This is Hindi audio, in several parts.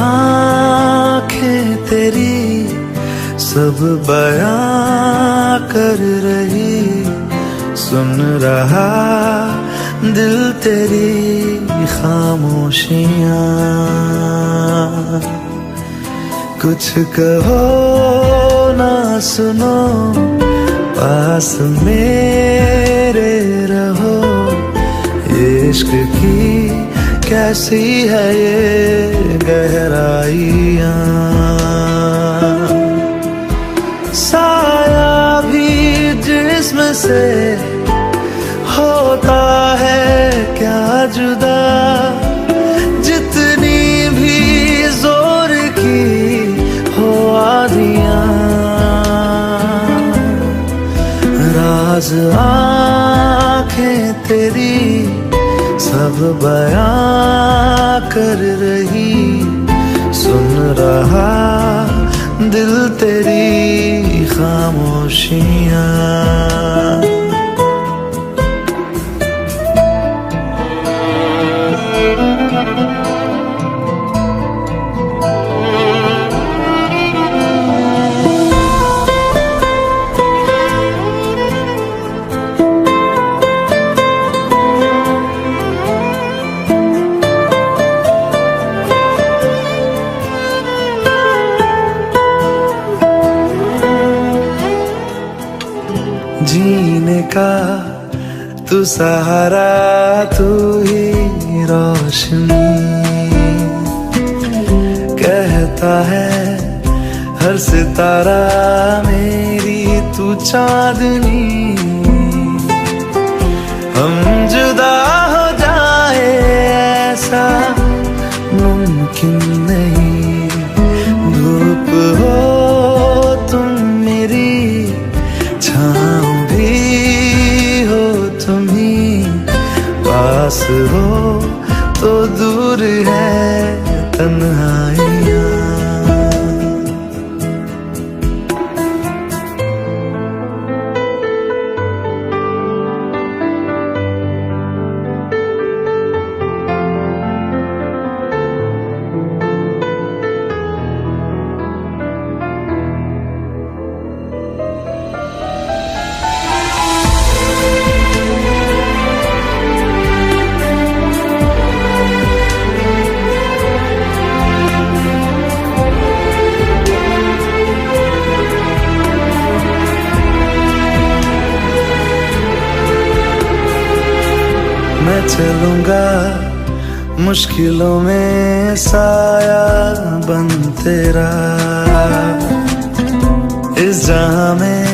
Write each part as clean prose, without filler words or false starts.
आंखें तेरी सब बयां कर रही, सुन रहा दिल तेरी खामोशियां। कुछ कहो ना सुनो, पास मेरे रहो। इश्क की कैसी है ये गहराइयां, साया भी जिस्म से होता है क्या जुदा, जितनी भी जोर की हो आधियां। राज आंखें तेरी सब बयां कर रही, सुन रहा दिल तेरी खामोशियां। जीने का तू सहारा, तू ही रोशनी, कहता है हर सितारा मेरी तू चांदनी। हम जुदा हो जाए ऐसा मुमकिन नहीं, धूप हो तुम मेरी, छाँव पास हो तो दूर है तन्हाइयाँ। मैं चलूंगा मुश्किलों में साया बन तेरा, इस जहां में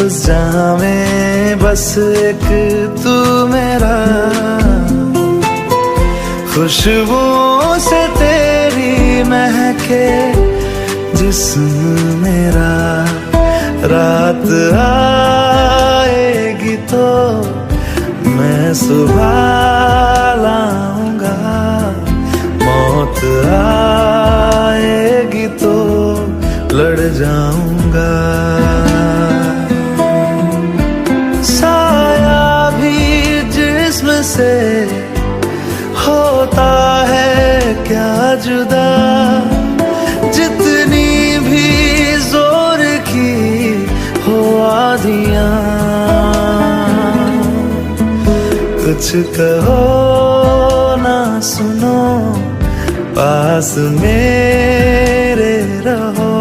उस जहां में बस एक तू मेरा। खुशबुओं से तेरी महके जिस्म मेरा, रात आएगी तो मैं सुबह लाऊंगा, मौत आएगी तो लड़ जाऊंगा। साया भी जिस्म से होता है क्या जुदा, जितनी भी जोर की हो आधियां। कुछ कहो ना सुनो, पास मेरे रहो।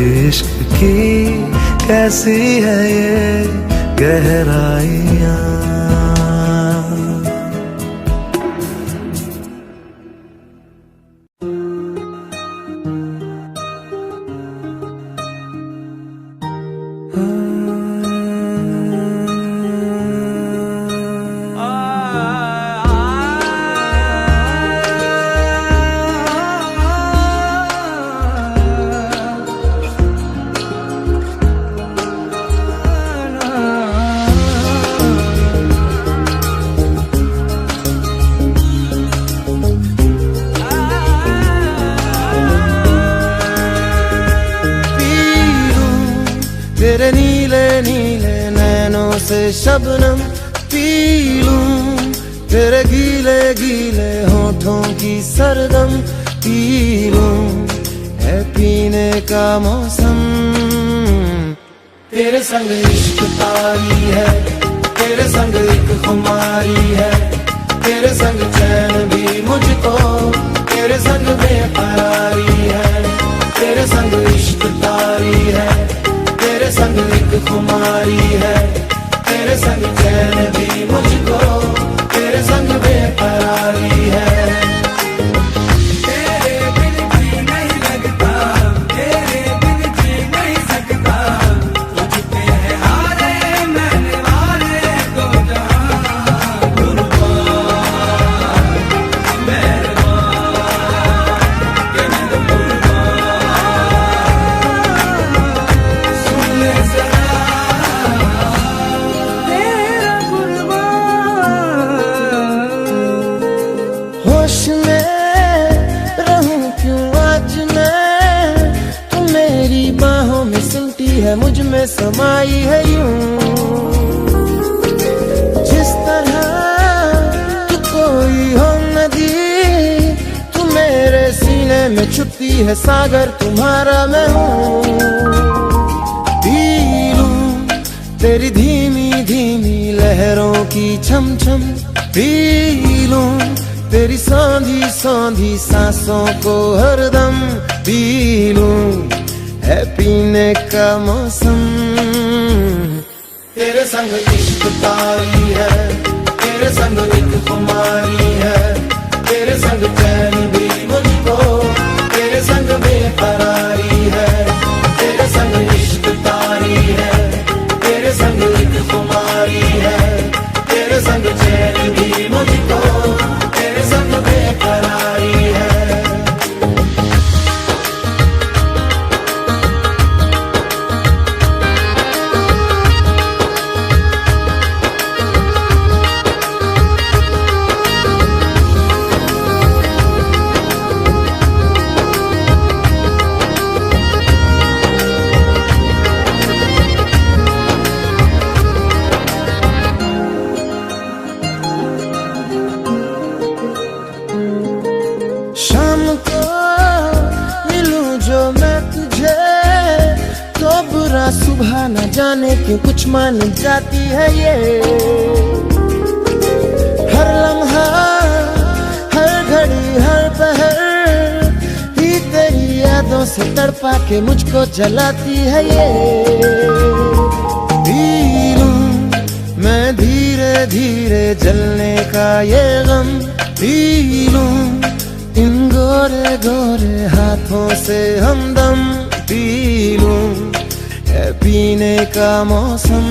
इश्क की कैसी है ये गहराइयां। तेरे नीले नीले नैनों से शबनम पी लूं, तेरे गीले गीले होठों की सरगम पी लूं, है पीने का मौसम। तेरे संग इश्क तारी है, तेरे संग एक खुमारी है, तेरे संग चैन भी मुझको, तेरे संग बेकरारी है। तेरे संग इश्क तारी है, तेरे संग एक खुमारी है, तेरे संग चैन भी मुझको, तेरे संग बेकरारी है। मुझ में समाई है यूं, जिस तरह तू कोई हो नदी, तू मेरे सीने में छुपती है सागर तुम्हारा मैं हूँ। पी लूं तेरी धीमी धीमी लहरों की छम छम, पी लूं तेरी सौंधी सौंधी सांसों को हरदम, पी लूं है पीने का मौसम। तेरे संग इश्क तारी है, तेरे संग एक खुमारी है, तेरे संग चैन भी मुझको, तेरे संग बेकरारी है। तेरे संग इश्क तारी है, तेरे संग एक खुमारी है, तेरे संग चैन भी मुझको, तेरे संग बेकरारी है। सुबह न जाने क्यों कुछ मान जाती है ये, हर लम्हा हर घड़ी हर पहर ही तेरी यादों से तड़पा के मुझको जलाती है ये। पी लूं मैं धीरे धीरे जलने का ये गम, पी लूं इन गोरे गोरे हाथों से हमदम, पी लूं पीने का मौसम।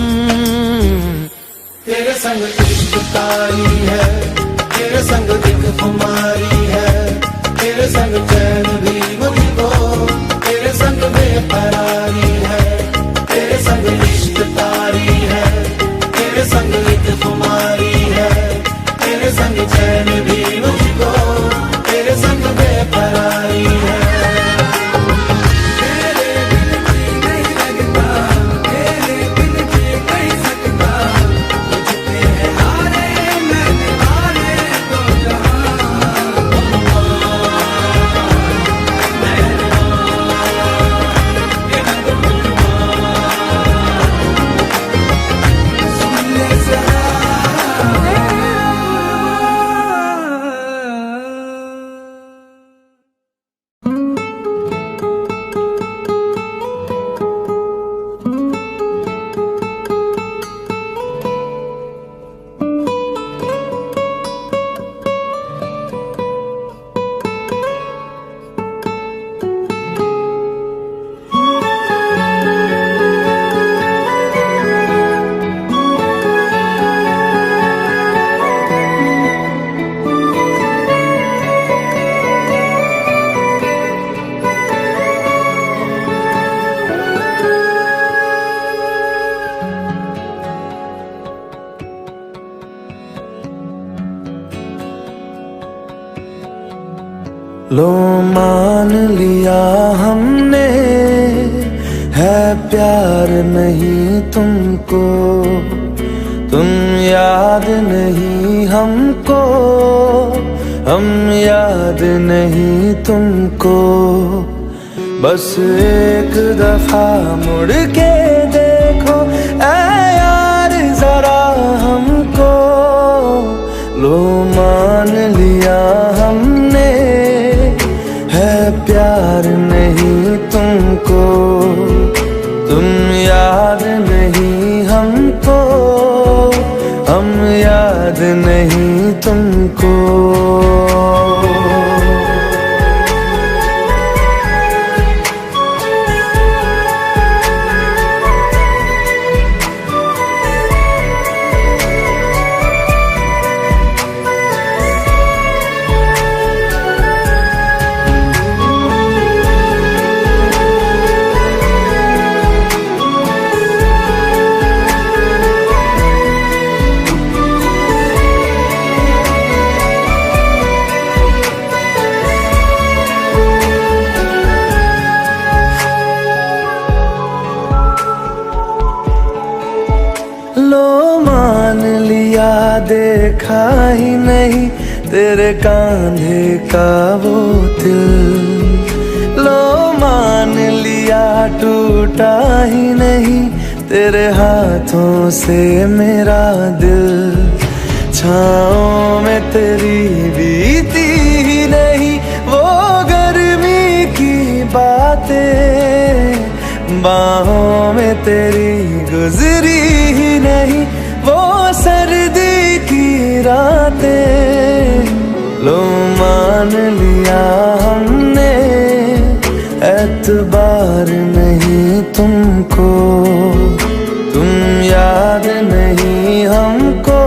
तेरे संग इश्क तारी है, तेरे संग एक खुमारी है, तेरे संग चैन भी मुझको, तेरे संग बेकरारी है। तेरे संग इश्क तारी है, तेरे संग एक खुमारी है, तेरे संग चैन भी मुझको, तेरे संग बेकरारी है। लो मान लिया हमने है प्यार नहीं तुमको, तुम याद नहीं हमको, हम याद नहीं तुमको, बस एक दफा मुड़ के देखो ऐ यार जरा हमको। लो मान लिया हमने है प्यार नहीं तुमको, तुम याद नहीं हमको, हम याद नहीं तुमको। लो मान लिया देखा ही नहीं तेरे कांधे का वो दिल, लो मान लिया टूटा ही नहीं तेरे हाथों से मेरा दिल। छाँव में तेरी बीती ही नहीं वो गर्मी की बातें, बाहों में तेरी गुजरी ही नहीं वो सर्दी की रातें। लो मान लिया हमने एतबार नहीं तुमको, तुम याद नहीं हमको,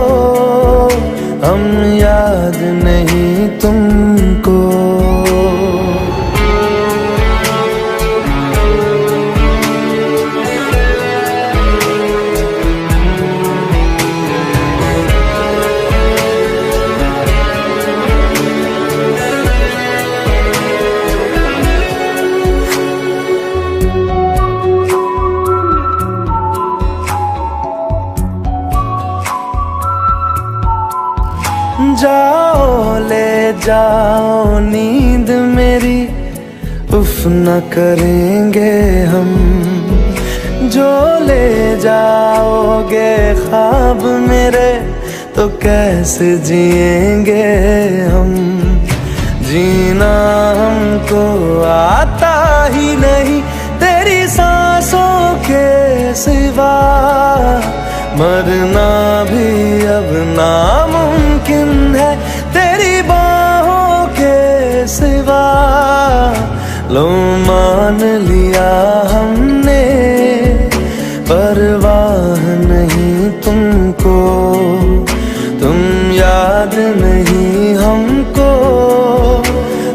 हम याद नहीं तुमको। जाओ ले जाओ नींद मेरी, उफ न करेंगे हम, जो ले जाओगे ख्वाब मेरे तो कैसे जिएंगे हम। जीना हमको आता ही नहीं तेरी सांसों के सिवा, मरना भी अब नामुमकिन है तेरी बाहों के सिवा। लो मान लिया हमने परवाह नहीं तुमको, तुम याद नहीं हमको,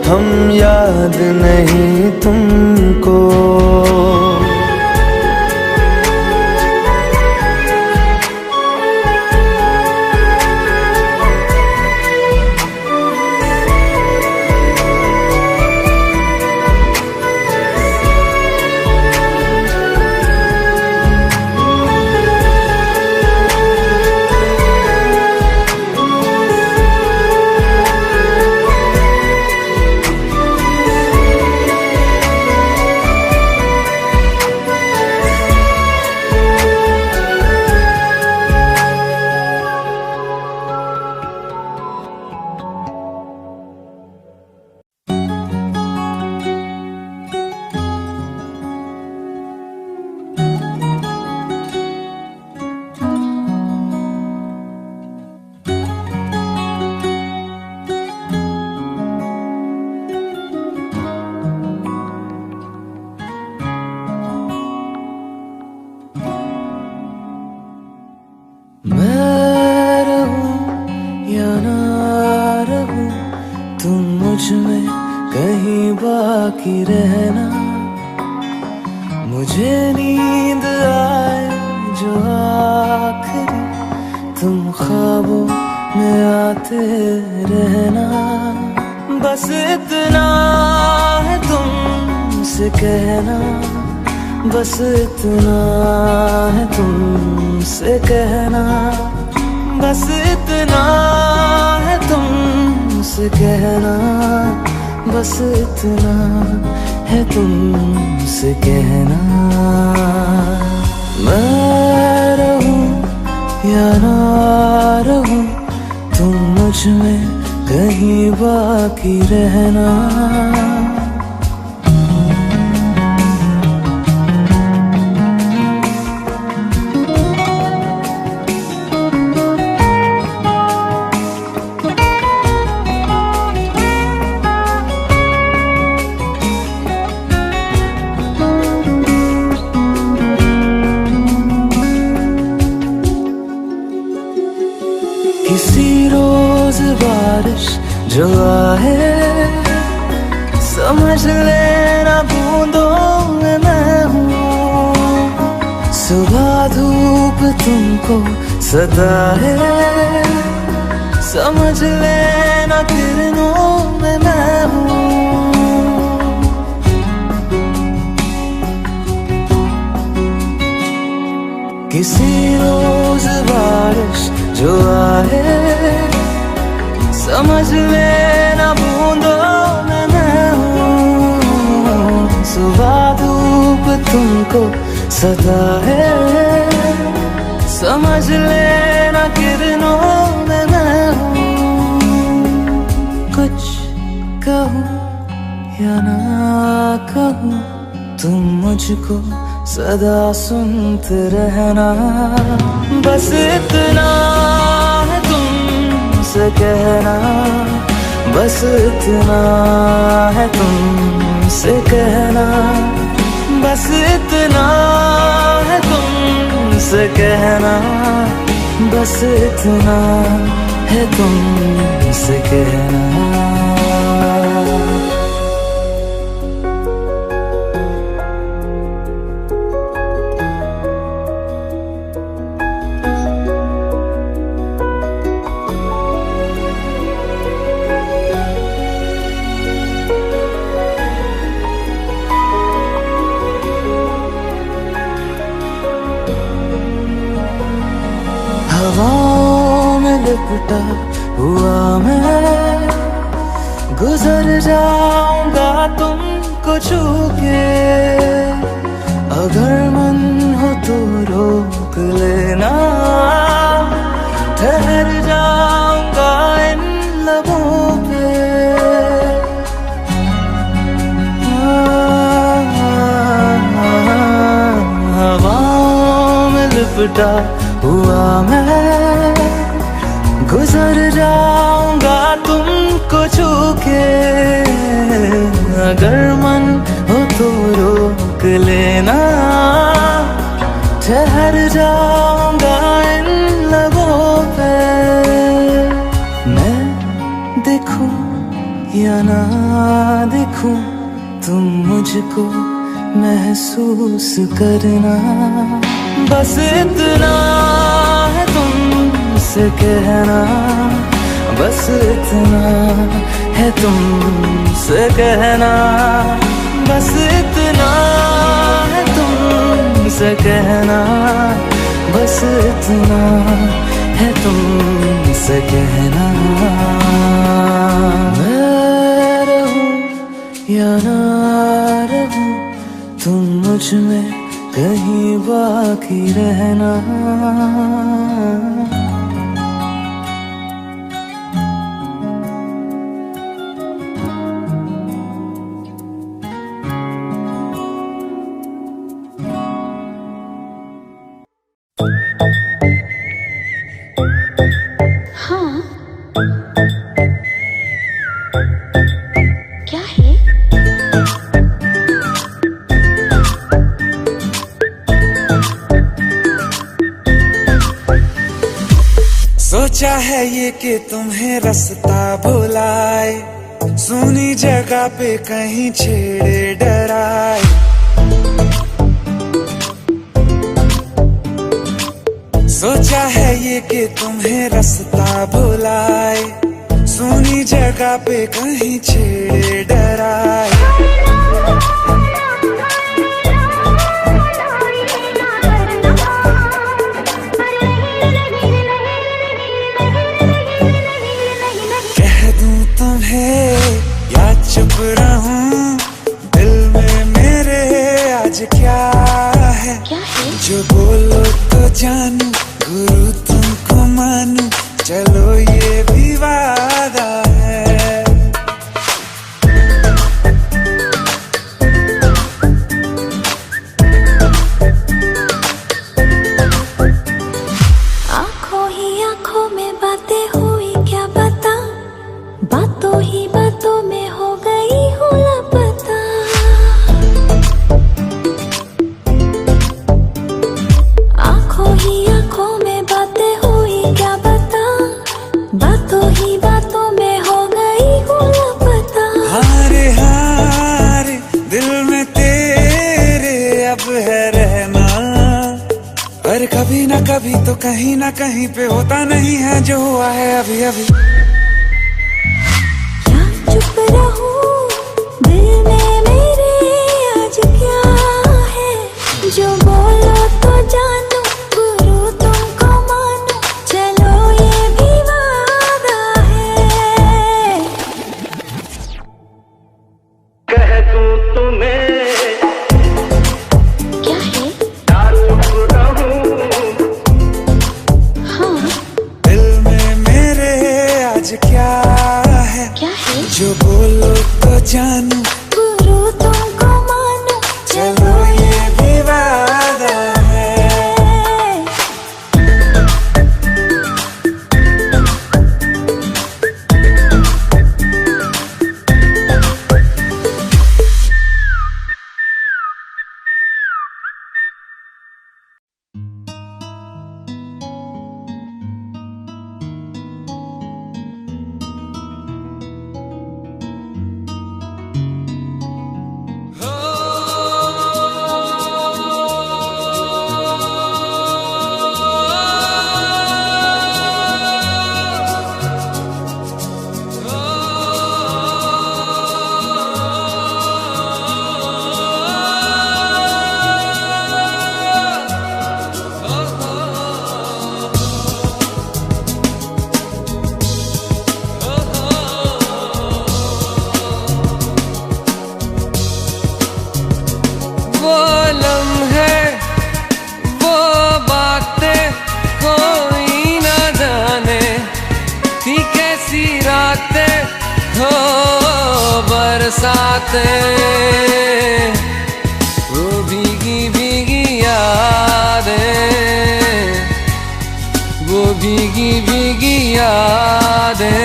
हम याद नहीं तुमको। मुझ में कहीं बाकी रहना, मुझे नींद आए जो आखिरी तुम ख्वाबों में आते रहना। बस इतना है तुमसे कहना, बस इतना है तुमसे कहना, बस इतना है तुमसे से कहना, बस इतना है तुमसे कहना। मैं रहूं या ना रहूं, तुम मुझ में कहीं बाकी रहना। किसी रोज बारिश जो आए, समझ लेना बूंदों में मैं हूँ। सुबह धूप तुमको सताए, समझ लेना किरणों में मैं हूँ। किसी रोज बारिश जो आए, समझ लेना बूंदों में मैं हूँ। सुबह धूप तुमको सताए, समझ लेना किरणों में मैं हूँ। कुछ कहूँ या ना कहूँ, तुम मुझको सदा सुनते रहना। बस इतना है तुमसे कहना, बस इतना है तुमसे कहना। बस इतना है तुमसे कहना, बस इतना है तुमसे कहना। हवाओं में लिपटा हुआ मैं, गुजर जाऊंगा तुमको छू के। अगर मन हो तो रोक लेना, ठहर जाऊंगा इन लबों पे। हवाओं में लिपटा हुआ मैं, गुजर जाऊंगा तुमको छू के। अगर मन हो तो रोक लेना, ठहर जाऊंगा इन लबों पे। मैं देखूं या ना देखूं, तुम मुझको महसूस करना। बस इतना है तुमसे कहना, बस इतना है तुमसे कहना। बस इतना है तुमसे कहना, बस इतना है तुमसे कहना। मैं रहूं या ना रहूं, तुम मुझ में कहीं बाकी रहना। हाँ, क्या है? सोचा है ये कि तुम्हें रास्ता भुलाए, सुनी जगह पे कहीं छेड़े डराए। सोचा है ये कि तुम्हें रास्ता भुलाए, सुनी जगह पे कहीं छेड़े डराए। कह दूं तो दिल में मेरे आज क्या है, जो बोलो तो जानू, गुरु तुमको मानू, चलो ये भी वादा है। आंखों ही आंखों में बातें हुई क्या बता, बातों ही बातों में हो गई हूँ लापता। आंखों ही आंखों में बातें हुई क्या बता, बातों ही बातों में हो गई हूँ लापता। हारे हारे दिल में तेरे अब है रहना, पर कभी ना कभी तो कहीं ना कहीं पे होता नहीं है जो हुआ है अभी अभी। क्या चुप रहूं, दिल में मेरे आज क्या है, जो बोलो तो जानू, गुरु तुमको मानू, चलो ये भी वादा है। कह दूं तुम्हें क्या है? ना चुप रहूं, हाँ दिल में मेरे आज क्या है, क्या है? जो बोलो तो जानू, गुरु तुमको मानू, चलो ये भी वादा है। वो लम्हे वो बातें कोई ना जाने थी कैसी रातें हो बरसातें, वो भीगी भीगी यादें, वो भीगी भीगी यादें।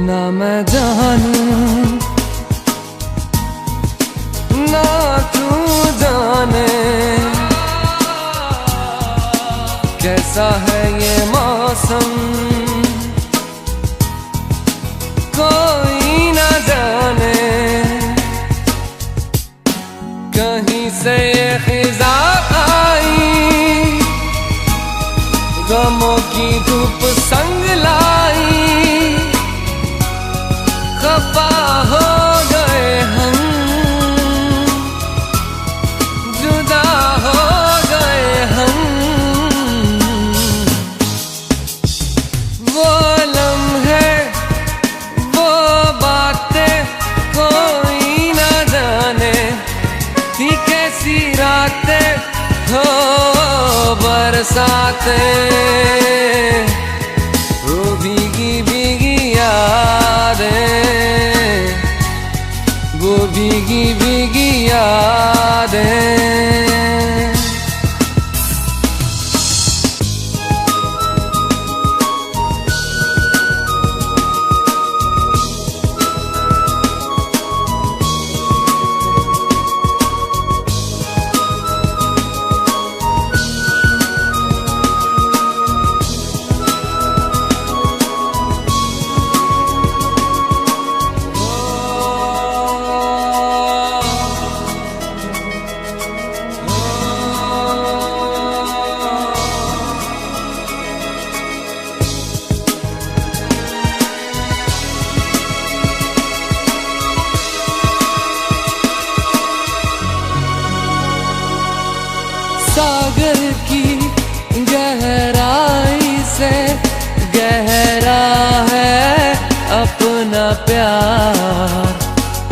ना मैं जानूं ना तू जाने, कैसा है ये मौसम कोई ना जाने, कहीं से ये खिजा आई, गमों की धूप संग लाई, खफा हो गए हम, जुदा हो गए हम। वो लम्हे वो बातें कोई ना जाने थी कैसी रातें हो बरसातें, वो भीगी भीगी यादें, वो भीगी भीगी यादें। सागर की गहराई से गहरा है अपना प्यार।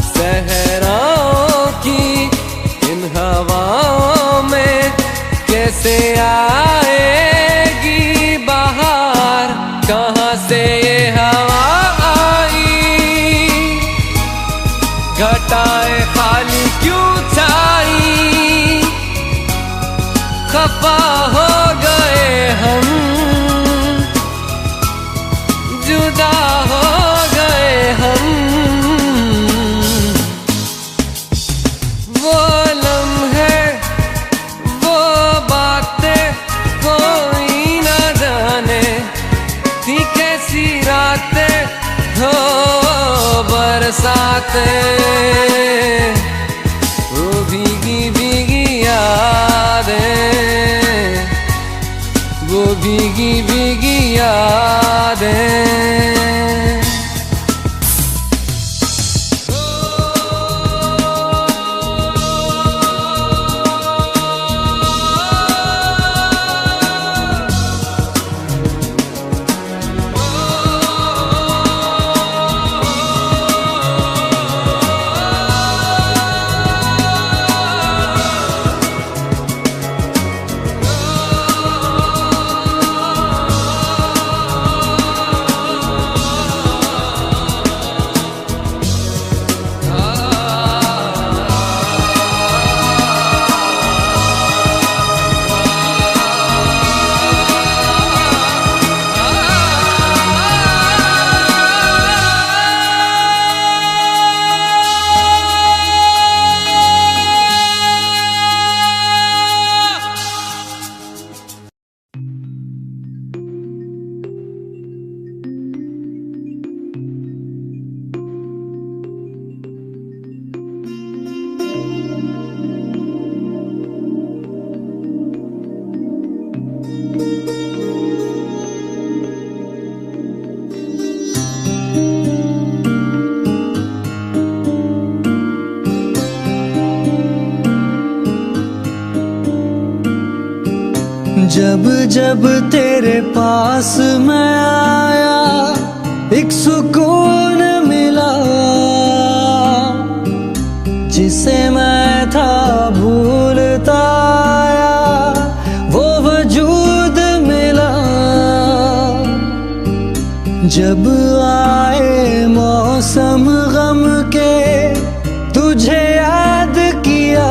सहराओं की इन हवाओं में कैसे आएगी बाहर, कहाँ से ये हवा आई, घटाएं खाली क्यों छाई, खफा हो गए हम, जुदा हो गए हम। वो लम्हे वो बातें कोई ना जाने, थी कैसी रातें हो बरसातें, वो भीगी भीगी यादें, वो भीगी भीगी यादें। जब जब तेरे पास मैं आया एक सुकून मिला, जिसे मैं था भूलता आया वो वजूद मिला। जब आए मौसम गम के तुझे याद किया,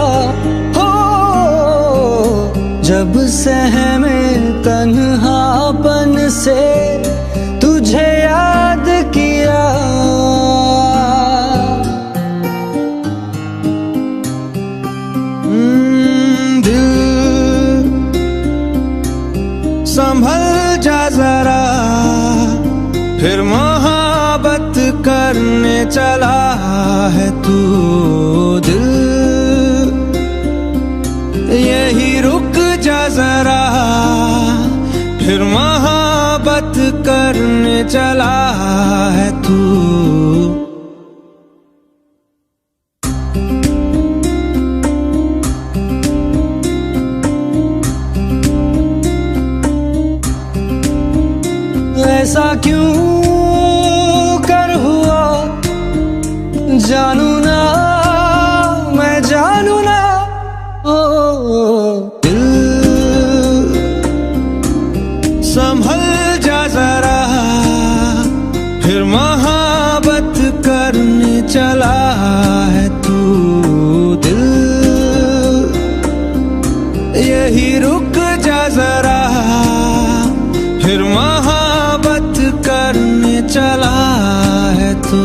जब सहमे तन्हापन से तुझे याद किया। दिल संभल जा जरा, फिर मोहब्बत करने चला है तू। दिल यही रुक जा जरा, फिर मोहब्बत करने चला है तू। ऐसा क्यों कर हुआ जानू ना, मैं जानू ना। दिल संभल जा जरा, फिर मोहब्बत करने चला है तू। दिल यही रुक जा जरा, फिर मोहब्बत करने चला है तू।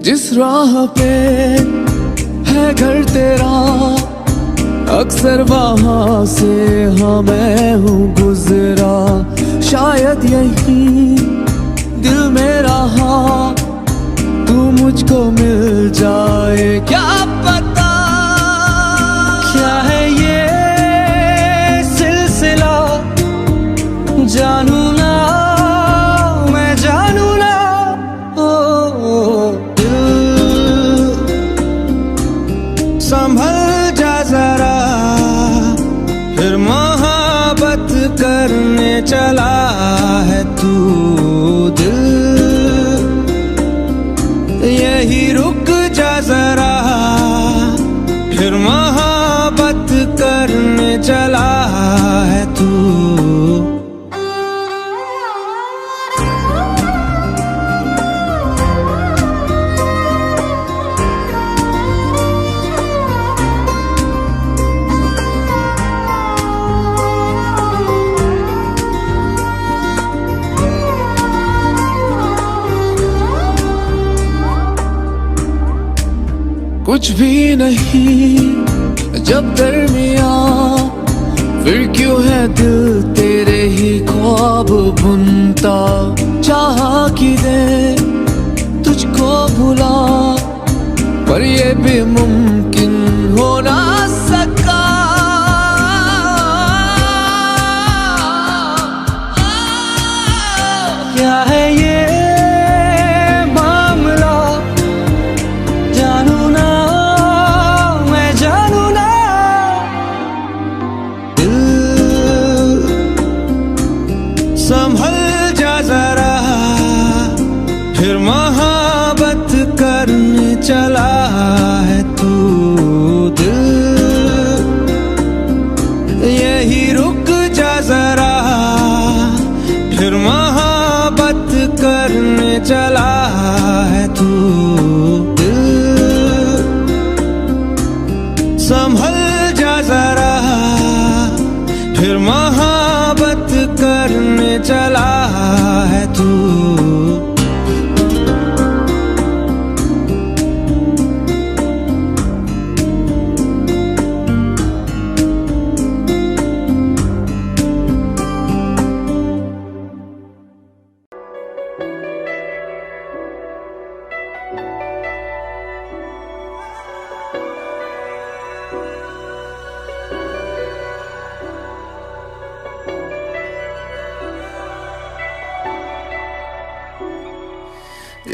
जिस राह पे है घर तेरा, अक्सर वहाँ से हाँ मैं हूँ गुजरा। शायद यही मुझको मिल जाए, क्या पता क्या है ये सिलसिला। जानू ना मैं जानू ना, ओ दिल संभल जा जरा, फिर मोहब्बत करने चला है तू। दिल यही रुक जा जरा, फिर मोहब्बत करने चला है तू। कुछ भी नहीं जब दरमिया, फिर क्यों है दिल तेरे ही ख्वाब बुनता। चाह कि दे तुझको भुला, पर ये भी मुमकिन हो ना सका। क्या है ये मामला, जानू ना मैं जानू ना। दिल संभल जा जरा, फिर मोहब्बत करने चला है तू। दिल यही रुक जा जरा, फिर मोहब्बत करने चला है तू। दिल संभल जा जरा, फिर मोहब्बत करने चला है तू।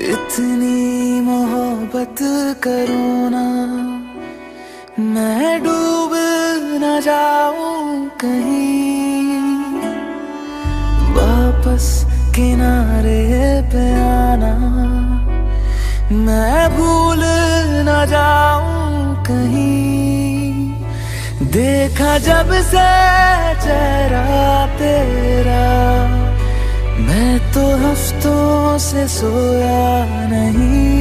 इतनी मोहब्बत करो ना, मैं डूब न जाऊं कहीं। वापस किनारे पे आना, मैं भूल न जाऊं कहीं। देखा जब से चेहरा तेरा, मैं तो हफ्तों से सोया नहीं।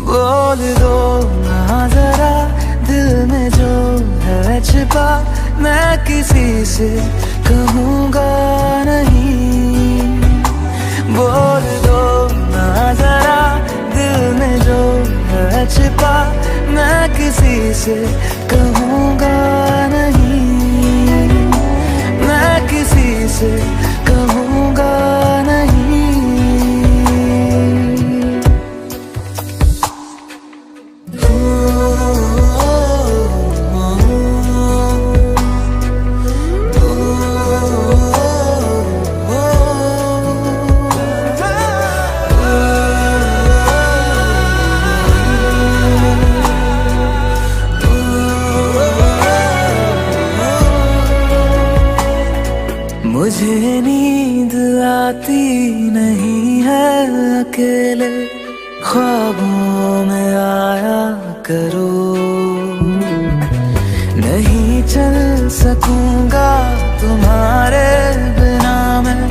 बोल दो ना जरा दिल में जो है छिपा, मैं किसी से कहूँगा नहीं। बोल दो ना जरा दिल में जो है छिपा, मैं किसी से कहूँगा नहीं। मैं किसी से कहूँगा नहीं। मुझे नींद आती नहीं है अकेले, ख्वाबों में आया करो। नहीं चल सकूंगा तुम्हारे बिना मैं,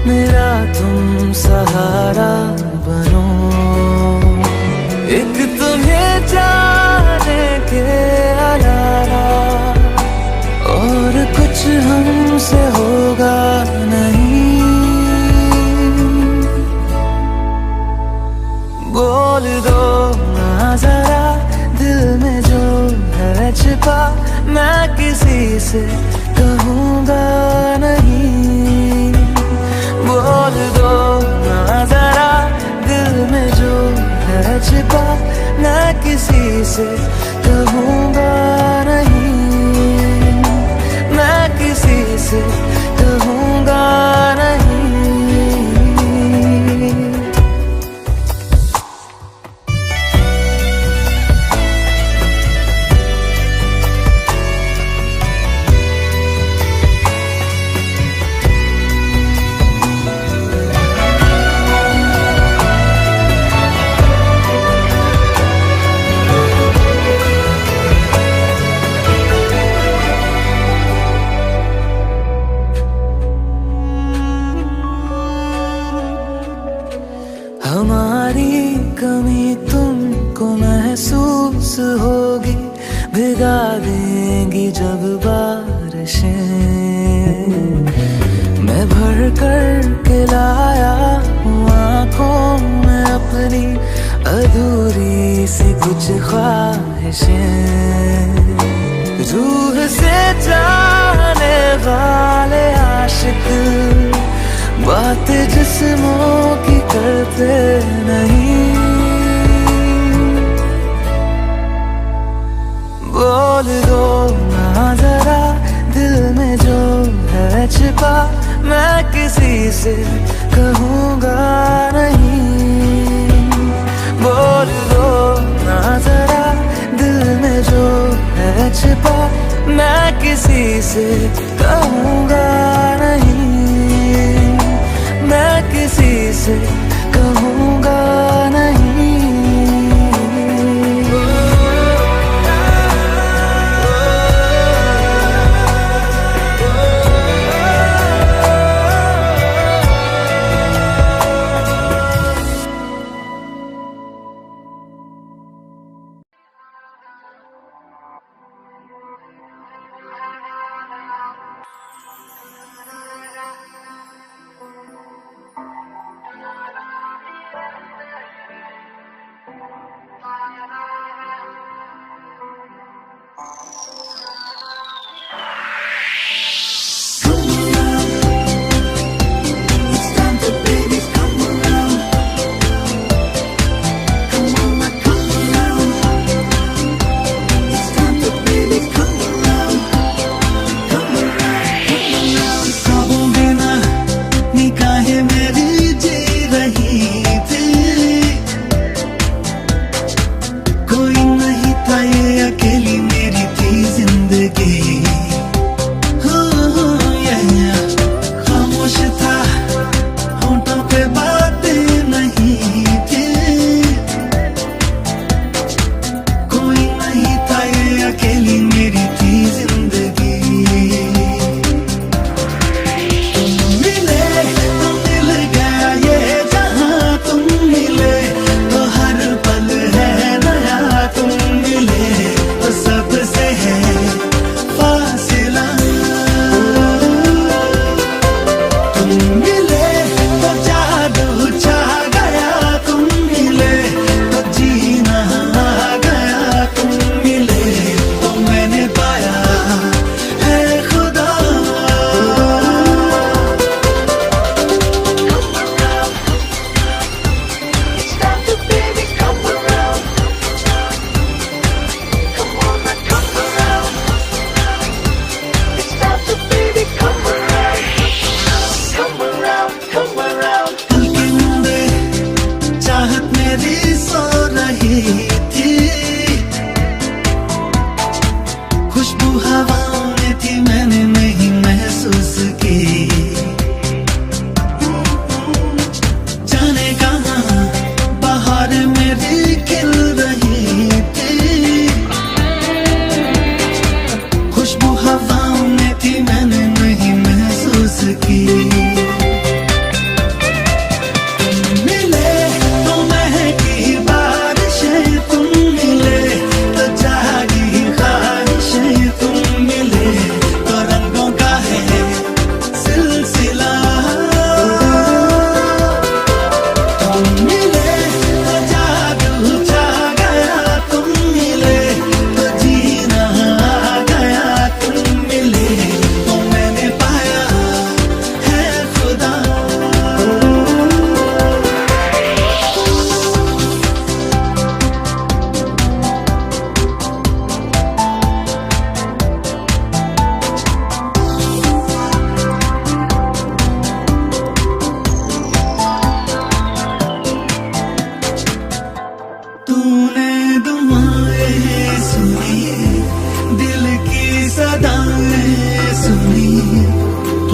मेरा तुम सहारा बनो। एक तुम्हें जाने के अलावा और कुछ हमसे होगा नहीं। बोल दो ना जरा दिल में जो है छिपा, मैं किसी से कहूँगा नहीं। बोल दो ना से कहूँगा नहीं, मैं किसी से कहूँगा नहीं। हमारी कमी तुमको महसूस होगी, भिगा देंगी जब बारिशें। मैं भर कर के लाया हूँ आँखों में अपनी अधूरी सी कुछ ख्वाहिशें। रूह से चाहने वाले आशिक बातें जिस्मों की करते नहीं। बोल दो ना जरा दिल में जो है छिपा, मैं किसी से कहूँगा नहीं। बोल दो ना जरा दिल में जो है छिपा, मैं किसी से कहूँगा नहीं, मैं किसी से कहूँगा नहीं।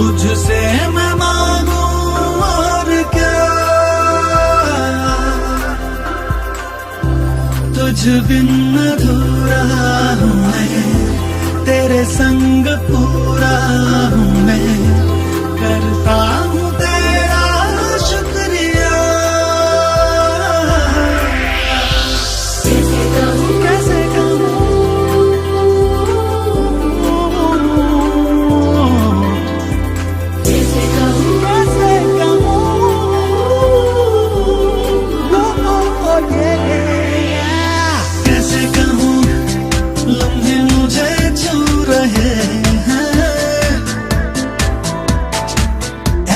तुझसे मैं मांगू और क्या, तुझ बिन अधूरा हूँ मैं, तेरे संग पूरा हूँ मैं, करता हूँ तेरा शुक्रिया। कैसे कहूँ कैसे कहूँ, कैसे कहूँ कैसे कहूँ, कैसे कहूँ लम्हे मुझे छू रहे हैं,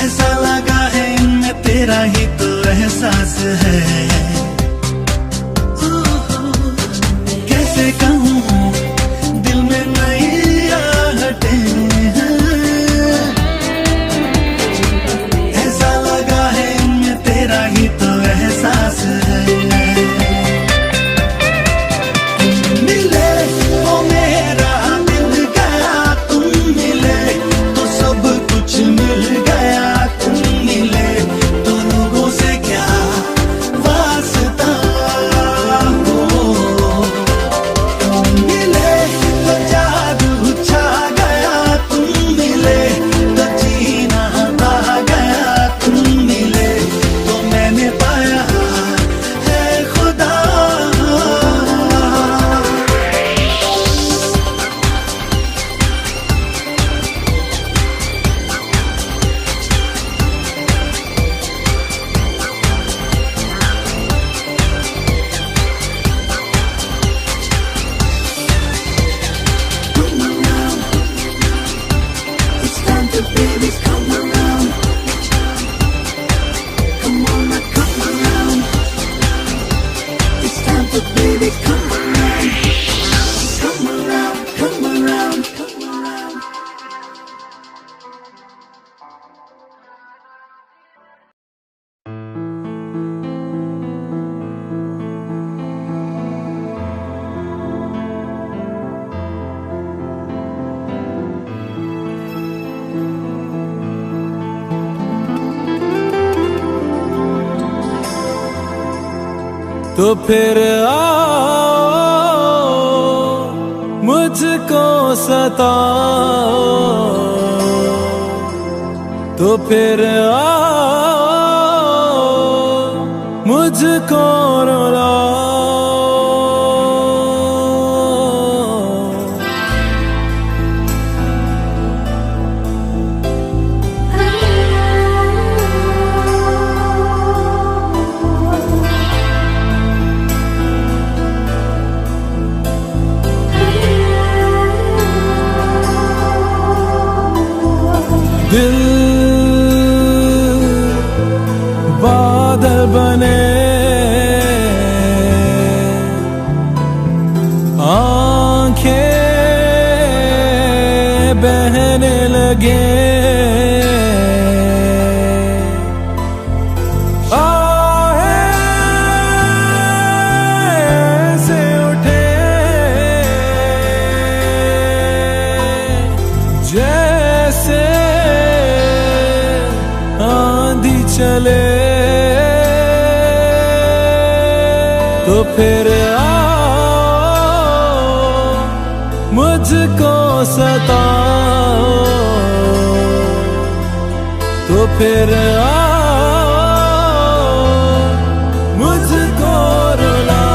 ऐसा लगा है इनमें तेरा ही तो एहसास है। कैसे कहूँ दिल में नई आहटें हैं, ऐसा लगा है इनमें तेरा ही तो एहसास है। मिले तो मेरा दिल गया, तुम मिले तो सब कुछ मिल गया, तुम मिले तो लोगों से क्या वास्ता हो, तुम मिले तो जादू छा गया, तुम मिले तो जीना आ गया, तुम मिले तो मैंने पाया है खुदा। It's time to babies come around. Come on now, come around. It's time to babies come around. Come around, come around, come around. तो फिर आओ मुझको सताओ, तो फिर आओ मुझको रुलाओ। दिल बादल बने, आंखें बहने लगे, आहें से उठे जैसे आंधी चले, तो फिर आओ मुझको सताओ, तो फिर आओ मुझको रुलाओ।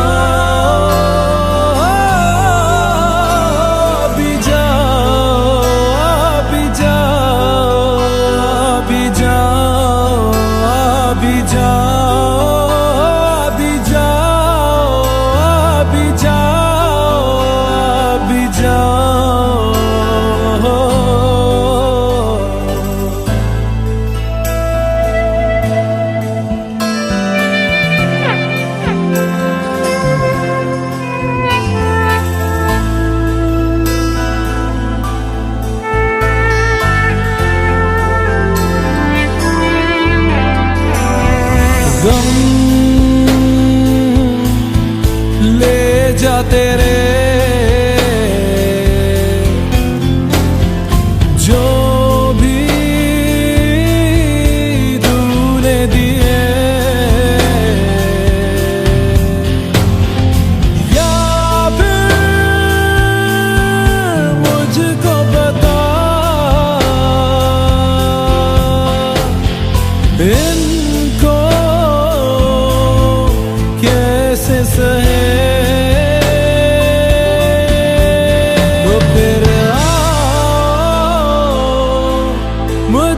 भी जाओ, भी जाओ, भी जाओ, भी जाओ, भी जाओ, भी जाओ, भी जाओ।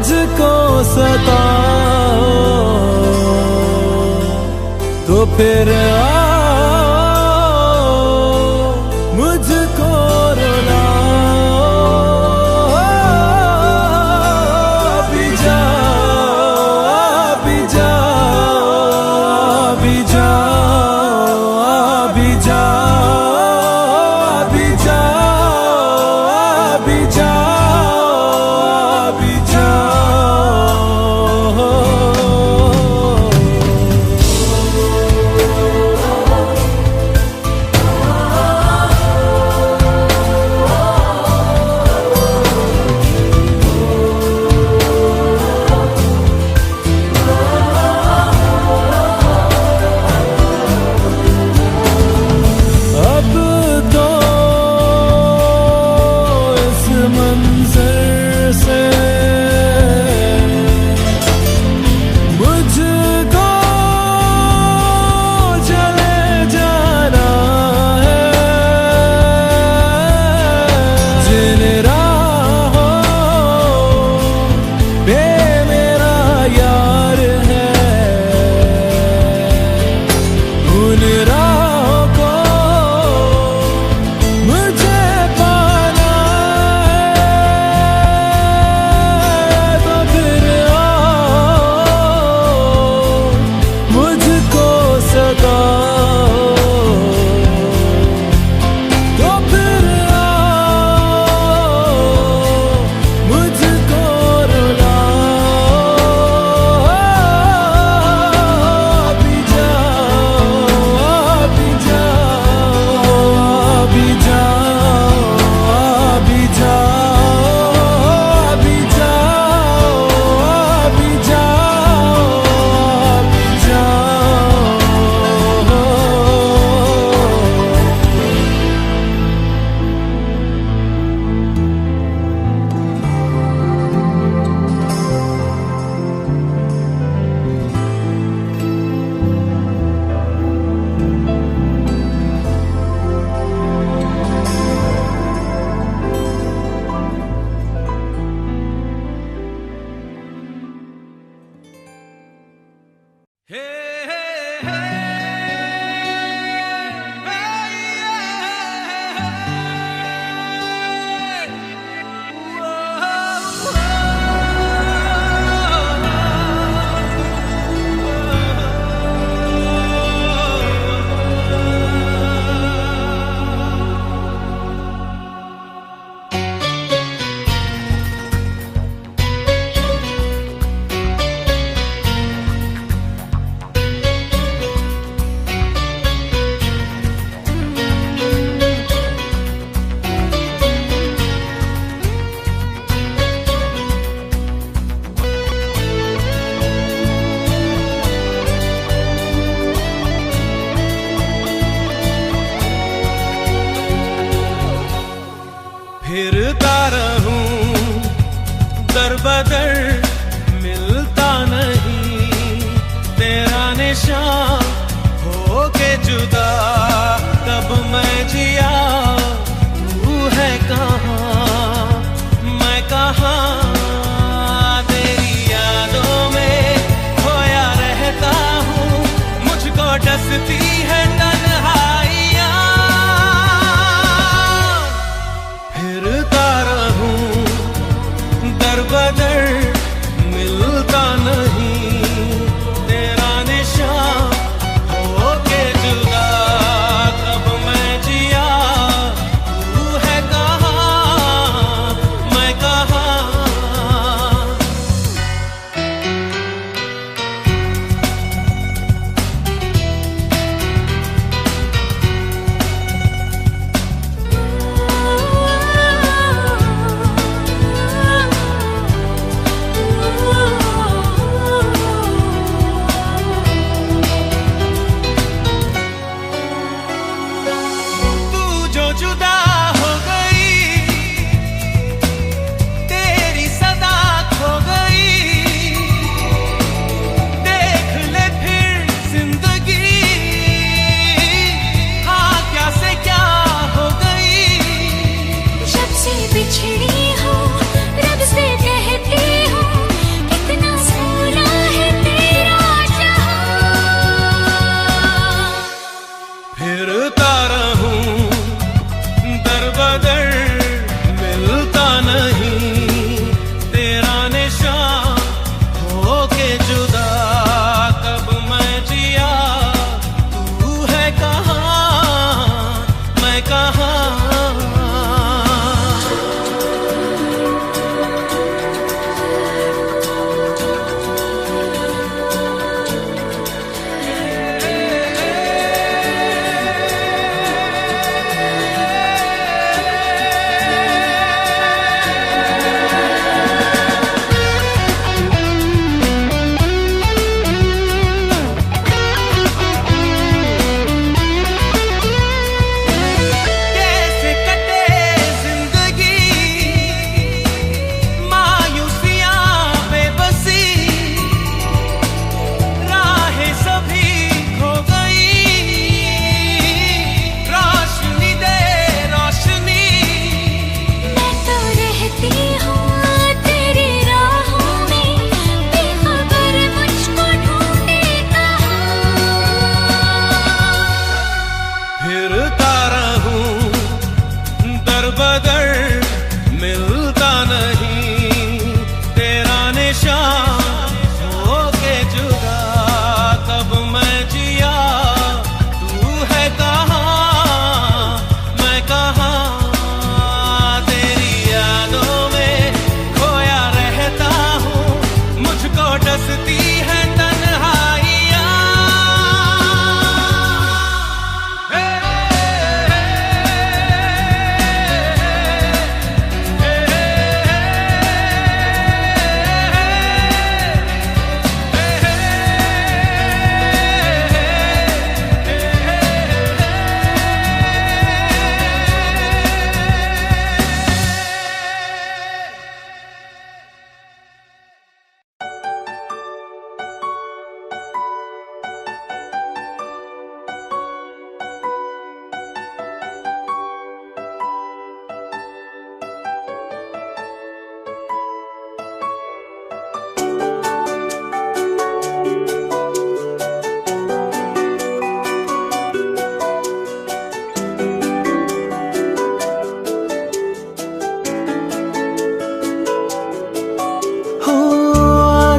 मुझको सताओ तो फिर मुझको रुलाओ। अभी जाओ, अभी जाओ, अभी जाओ, अभी जाओ, अभी जाओ, अभी जाओ, अभी जाओ। अब तो इस मंजर से मुझको चले जाना है। जिन राहों पे मेरा यार है, उन राहों को मुझे पाना है। तो फिर आओ, मुझको सताओ तो फिर आओ, मुझको रुलाओ। अभी जाओ, अभी जाओ, अभी जाओ, अभी जाओ, अभी जाओ, अभी जाओ, अभी जाओ। फिरता रहूं दर बदर, मिलता नहीं तेरा निशान। हो के जुदा कब मैं जिया, तू है कहाँ मैं कहाँ। तेरी यादों में खोया रहता हूँ, मुझको डसती है तन्हाइयाँ। फिरता रहूं दर बदर, मिलता नहीं तेरा निशान। हो के जुदा कब मैं जिया, तू है कहाँ मैं कहाँ।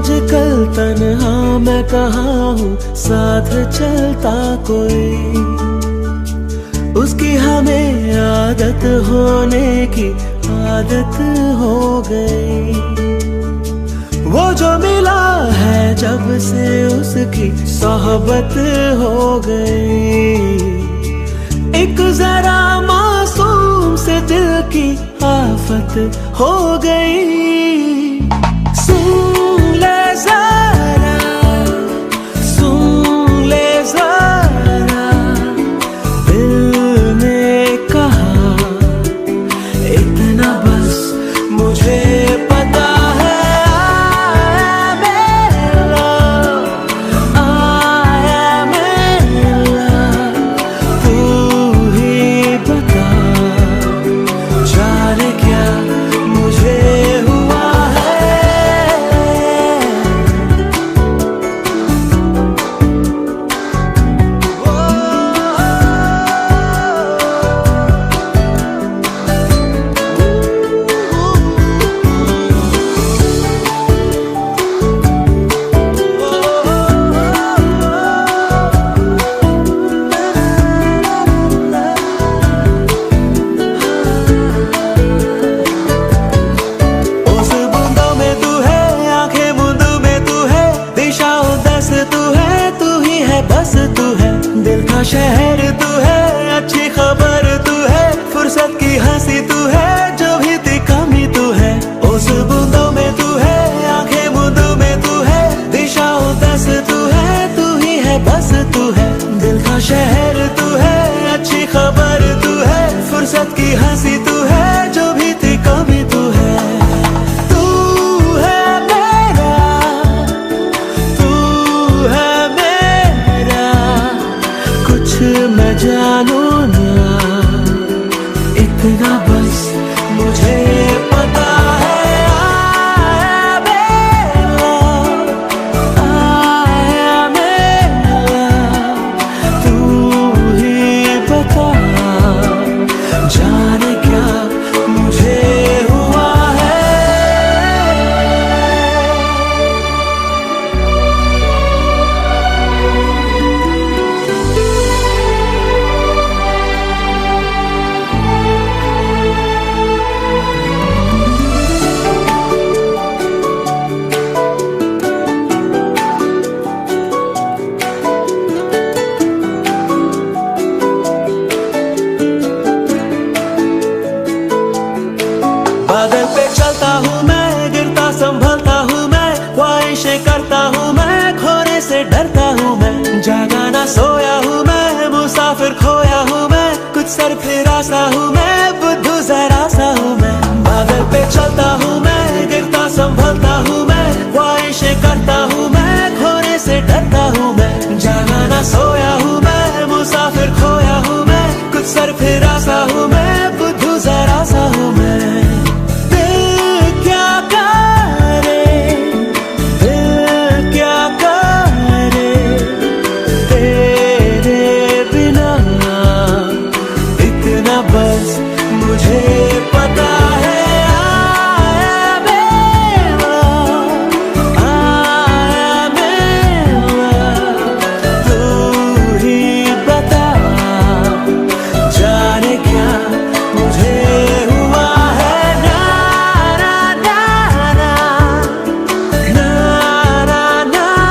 आजकल तन्हा मैं कहाँ हूँ, साथ चलता कोई। उसकी हमें आदत होने की आदत हो गई। वो जो मिला है जब से उसकी सोहबत हो गई। एक जरा मासूम से दिल की आफत हो गई। सुन ले जरा, सुन ले जरा, दिल ने कहा इतना बस मुझे पता है। शहर तू है, अच्छी खबर तू है, फुर्सत की हंसी तू है, जो भी थी कमी तू है। उस बूंदों में तू है, आंखें बूंदों में तू है, दिशा उदास तू है, तू ही है बस तू है। दिल का शहर तू है, अच्छी खबर तू है, फुर्सत की हंसी तू है, जो भी थी कमी तू है। मैं जानू ना इतना बस मुझे पता है। आया मेरा, आया मेरा, तू ही बता जाने क्या मुझे हुआ है। बादल पे चलता हूँ मैं, गिरता संभलता हूँ मैं, ख्वाहिशें करता हूँ मैं, खोने से डरता हूँ मैं। जागा ना सोया हूँ मैं, मुसाफिर खोया हूँ मैं, कुछ सर फिरा सा हूँ मैं, बुद्धू जरा सा हूँ मैं। बादल पे चलता हूँ मैं, गिरता संभलता हूँ मैं, ख्वाहिशें करता हूँ मैं, खोने से डरता हूँ मैं। जागा ना सोया हूँ मैं, मुसाफिर खोया हूँ मैं, कुछ सर फिरा सा हूँ मैं, बुद्धू जरा सा हूँ मैं। बस मुझे पता है। आया मेरा, आया मेरा, तू ही बता जाने क्या मुझे हुआ है। ना ना ना ना ना ना ना ना ना ना।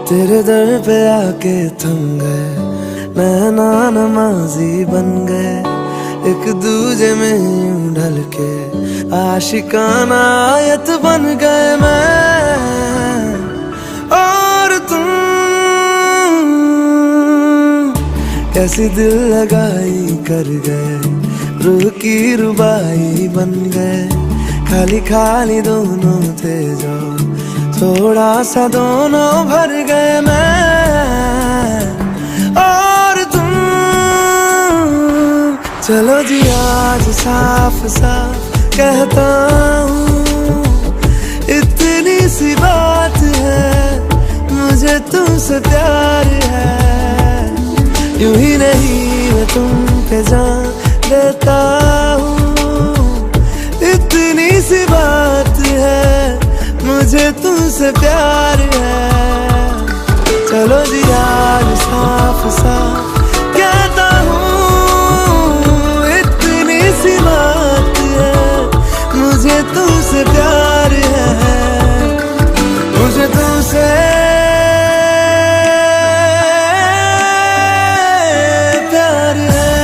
तेरे दर पे आके थम गए, नैना नमाजी बन गए, एक दूजे में यूं ढल के आशिकाना आयत बन गए मैं और तुम, कैसी दिल लगाई कर गए, रूह की रुबाई बन गए। खाली खाली दोनों थे जो थोड़ा सा दोनों भर गए मैं और तुम। चलो जी आज साफ साफ कहता हूँ, इतनी सी बात है, मुझे तुमसे प्यार है। यूं ही नहीं मैं तुम पे जान देता हूँ, इतनी सी बात है, मुझे तुमसे प्यार है। चलो जी आज साफ साफ कहता हूँ, इतनी सी बात है, मुझे तुमसे प्यार है, मुझे तुमसे प्यार है।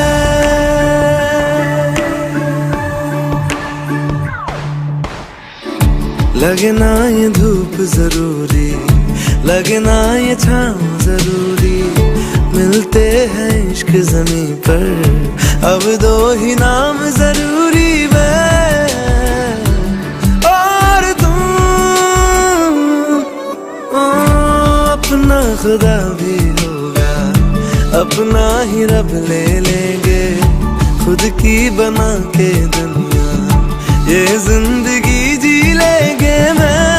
लगे ना ये धूप जरूरी, लगे ना ये छाँव जरूरी, मिलते हैं इश्क ज़मीं पर, अब दो ही नाम जरूरी मैं और तुम। अपना खुदा भी होगा, अपना ही रब ले लेंगे, खुद की बना के दुनिया ये जिंदगी जी लेंगे मैं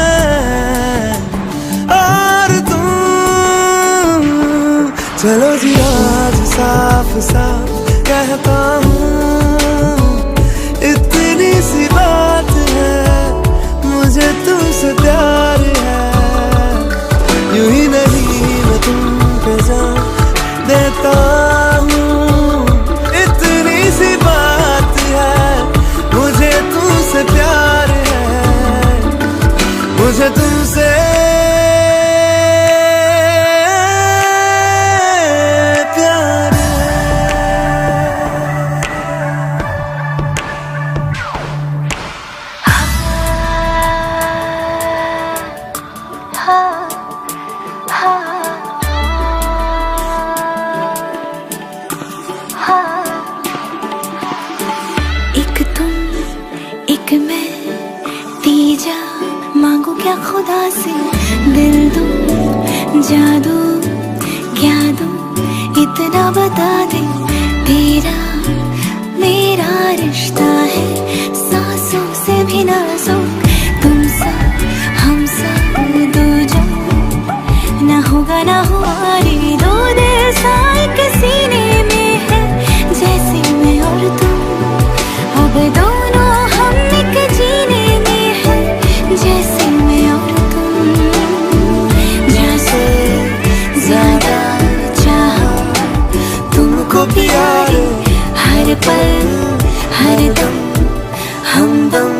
और तुम। चलो जी आज साफ साफ कहता हूँ, इतनी सी बात है, मुझे तुमसे प्यार है। यूं ही नहीं मैं तुम पे जान देता हूँ, इतनी सी बात है, मुझे तुमसे प्यार है, मुझे तुमसे प्यार एक तुम एक मैं, तीजा मांगू क्या खुदा से, दिल दूं जादू क्या दूं, इतना बता दे। तेरा मेरा रिश्ता है सांसों से भी नाजुक, तुम सब हम सब दो जो ना होगा ना हमारे दो दिल साए के सीने में है, जैसे मैं और तुम अब दोनों हम एक जीने में है, जैसे मैं और तुम। जैसे ज्यादा चाहा तुमको प्यारे, हर पल हर दम हमदम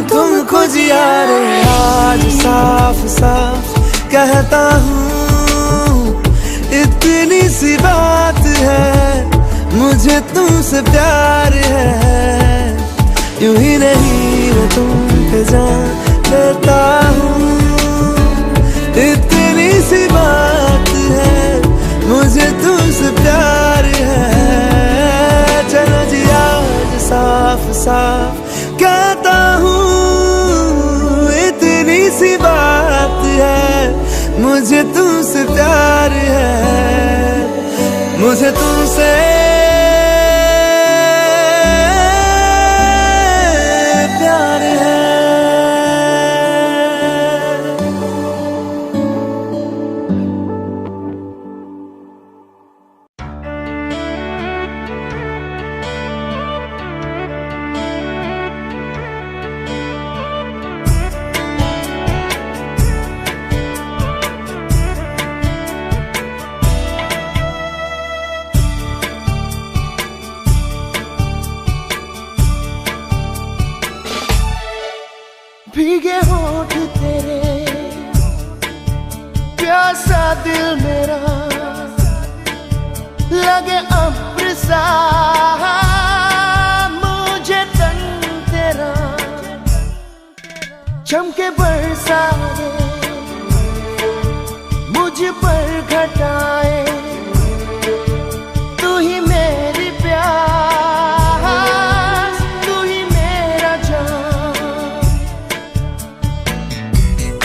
तुमको जिया रे। आज साफ साफ कहता हूँ, इतनी सी बात है, मुझे तुमसे प्यार है। यूं ही नहीं मैं तुम पे जान देता हूँ, इतनी सी बात है, मुझे तुमसे प्यार है। चलो जी आज साफ साफ कहता हूँ, इतनी सी बात है, मुझे तुमसे प्यार है, मुझे तुमसे प्यार है। भीगे होठ तेरे, प्यासा दिल मेरा, लगे अमृत सा मुझे तन तेरा। चमके बरसाए मुझ पर घटाए, तू ही मेरी प्यास, तू ही मेरा जान।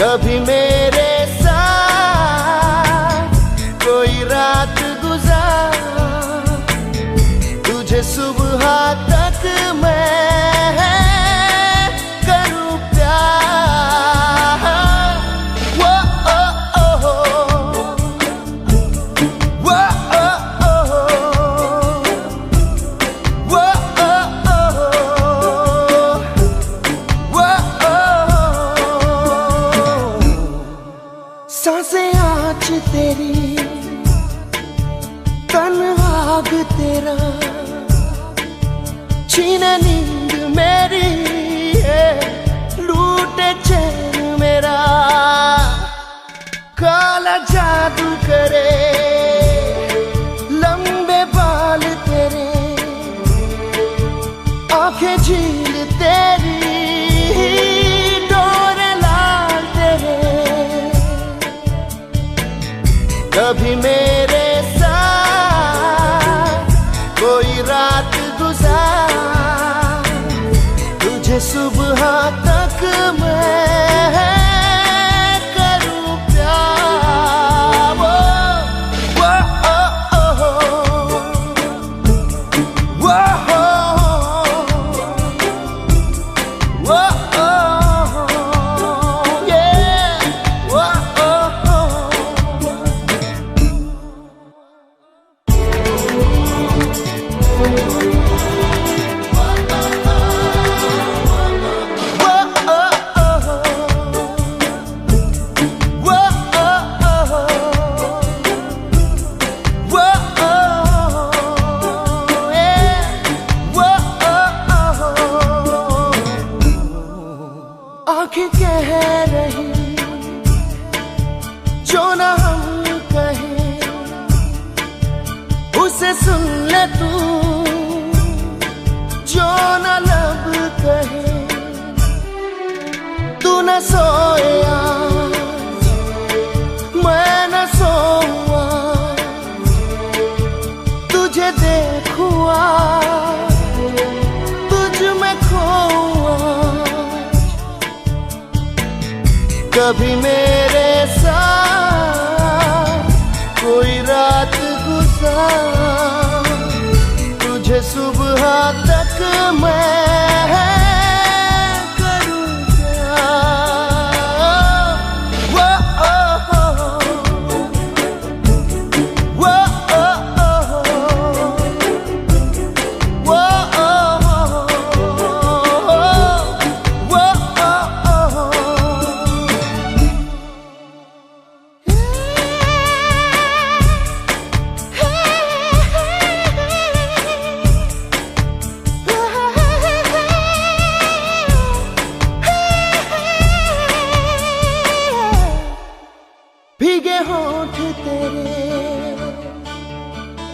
कभी मेरे साथ कोई रात गुजार, तुझे सुबह तक मैं करूं प्यार। वो ओ ओ हो, वो ओ ओ हो, वो ओ ओ हो, वो ओ हो। सांसें आँच तेरी, तन आग तेरा, छीने नींद मेरी, लूटे चैन मेरा। काला जादू करे लंबे बाल तेरे, आंखें झील तेरी, डोरे लाल तेरे। कभी मेरे साथ कोई रात गुजार, तुझे सुबह तक मैं करूं प्यार। वो ओ ओ हो, वो हो, वो ओ हो, yeah, वो ओ हो। आँखें कह रही जो ना हम कहें, उसे सुन ले तू जो ना लब कहे। तू न सोए आज, मैं न सोऊं आज, तुझे देखूं आज, तुझ में खोऊं आज। कभी मेरे साथ कोई रात गुजार, तुझे सुबह तक मैं करूं प्यार। वो ओ हो, वो ओ हो, वो ओ हो, वो ओ हो। भीगे होठ तेरे,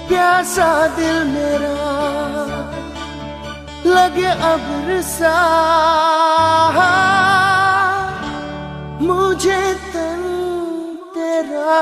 प्यासा दिल मेरा, लगे अब्र सा मुझे तन तेरा।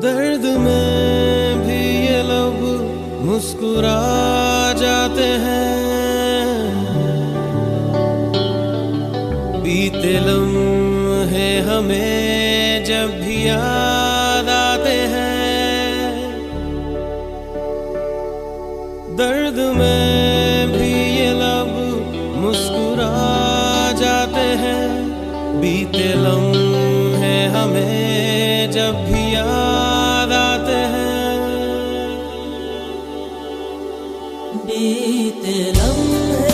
दर्द में भी ये लब मुस्कुरा जाते हैं, बीते लम्हे हमें जब भी याद आते हैं। दर्द में भी ये लब मुस्कुरा जाते हैं। बीते लम्हे हमें जब भी याद आते हैं। बीते लम्हे